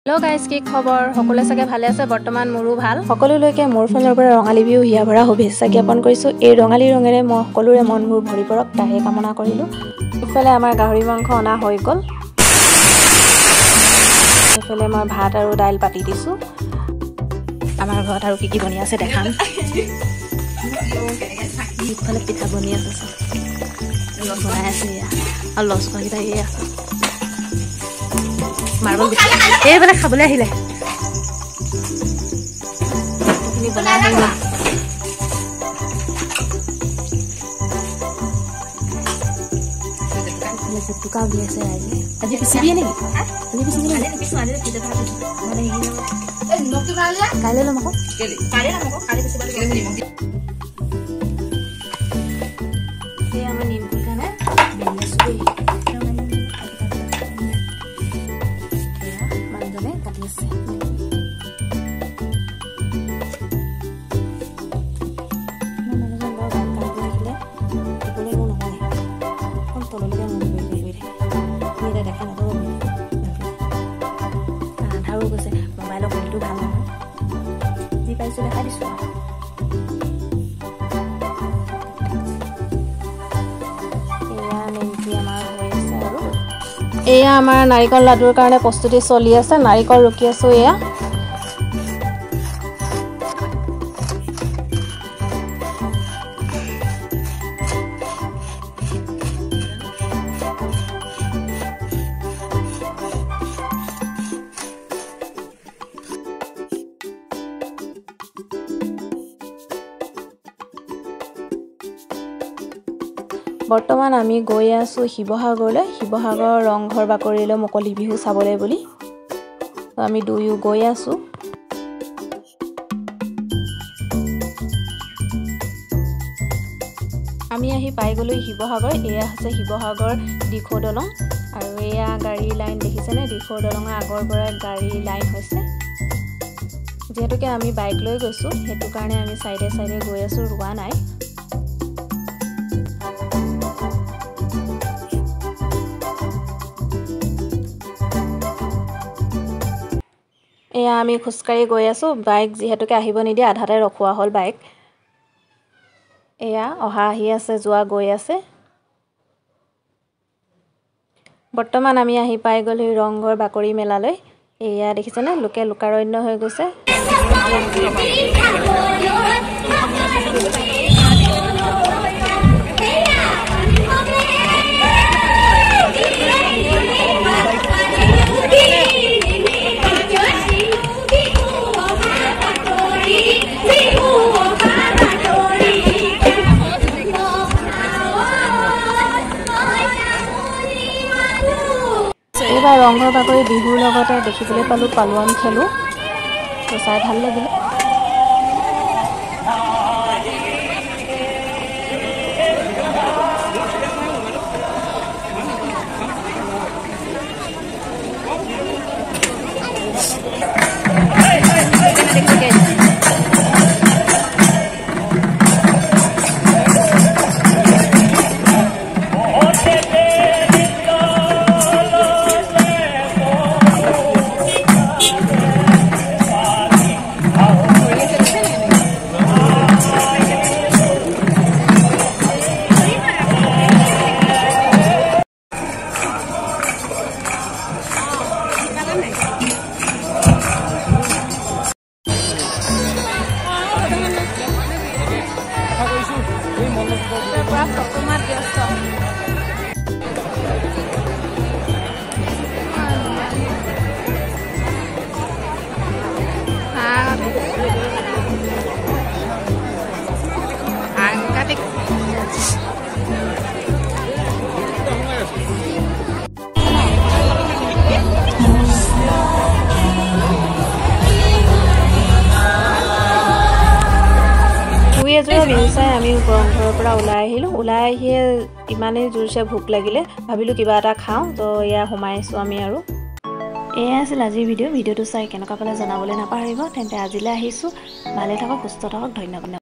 hello guys की खबर সকলে সকে ভালে আছে বৰ্তমান মোৰো ভাল সকলোলৈকে মোৰ ফালৰ পৰা ৰঙালী বিহু হিয়া ভৰা শুভেচ্ছা জ্ঞাপন কৰিছো এই ৰঙালী ৰঙেৰে মই সকলোৰে মনবোৰ ভৰি পৰক তাহে কামনা কৰিলো ইফালে আমাৰ গাহৰি মাংস অনা হৈ গল ইফালে মই ভাত আৰু দাইল পাতি দিছো আমাৰ ঘৰত আৰু কি বনি আছে দেখাম ইফালে পিঠা বনি আছে লছ বনাই আছে আৰু লছ কিটা এই আছে মাৰ্বল এই বেলা খাবলৈ আহিলে তুমি বনাই আহিলা টুকা দি আছে আজি পিছিবি নেকি আজি পিছিবি নেকি পিছু আজি পিছে ভাত মানে এই নকি ভালে কাইলে লম আকৌ কাইলে লম আকৌ কাইলে পিছে কেলে নিম এই আমাৰ নিম কুটানে বেলেছুই মোবাইলৰ কোৱালিটিটো ভাল নহয় যি পাইছো দেখা দিছো এয়া আমাৰ নাৰিকল লাডুৰ কাৰণে প্ৰস্তুতি চলি আছে নাৰিকল ৰুকি আছো এয়া বৰ্তমান আমি গৈ আছো শিৱসাগৰলৈ শিৱসাগৰ ৰংঘৰ বাকৰিলৈ মুকলি বিহু চাবলৈ বুলি আমি দুয়ো গৈ আছো আমি আহি পাই গলো শিৱসাগৰ এয়া আছে শিৱসাগৰ দিখৌ দলং আৰু এয়া গাড়ী লাইন দেখিছেনে দিখৌ দলঙৰ আগৰ পৰা গাড়ী লাইন হৈছে যেহেতুকে আমি বাইক লৈ গৈছো হেতু কাৰণে আমি সাইডে সাইডে গৈ আছো ৰুৱা নাই এয়া আমি খুস্কাৰি গৈ আছো বাইক যেহেতুকে আহিব নিদি আধাতে ৰখোৱা হল বাইক এয়া অহা আহি আছে যোৱা গৈ আছে বৰ্তমান আমি আহি পাই গলো ৰংঘৰ বাকৰি মেলালৈ এয়া দেখিছেনে লোকে লোকাৰণ্য হৈ গৈছে এইবাৰ ৰংঘৰ বাকৰি বিহুৰ লগতে দেখিবলৈ পালো পালোৱান খেলো তো চাই ভাল লাগিলে বিহুচাই আমি ৰংঘৰৰ পৰা ওলাই আহিলো ওলাই আহিয়ে ইমানেই জোৰছে ভোক লাগিলে ভাবিলো কিবা এটা খাওঁ তো ইয়া সোমাইছো আমি আৰু এয়া আছিল আজিৰ ভিডিঅ'টো চাই কেনেকুৱা পালে জনাবলৈ নাপাহৰিব তেন্তে আজিলৈ আহিছো ভালে থাকক সুস্থ থাকক ধন্যবাদ